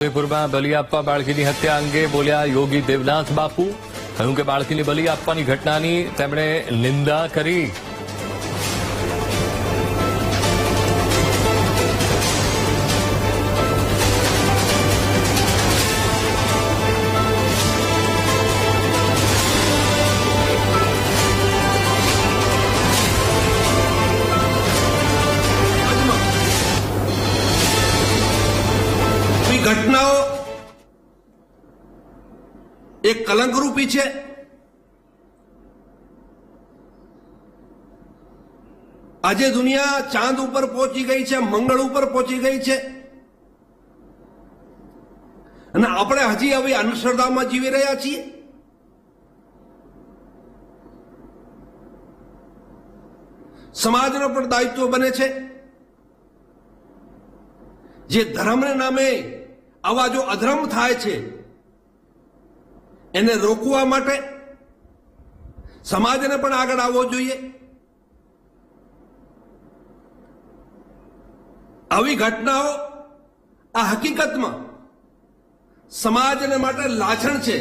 ઉદયપુરમાં બલી આપવા બાળકીની હત્યા અંગે બોલ્યા યોગી દેવનાથ બાપુ. કહ્યું કે બાળકીની બલી આપવાની ઘટનાની તેમણે નિંદા કરી. ઘટનાઓ એક કલંકરૂપી છે. આજે દુનિયા ચાંદ ઉપર પહોંચી ગઈ છે, મંગળ ઉપર પહોંચી ગઈ છે, અને આપણે હજી આવી અંધશ્રદ્ધામાં જીવી રહ્યા છીએ. સમાજનો પણ દાયિત્વ બને છે જે ધર્મને નામે આવા જો અધર્મ થાય છે એને રોકવા માટે સમાજને પણ આગળ આવવો જોઈએ. આવી ઘટનાઓ આ હકીકતમાં સમાજને માટે લાછણ છે.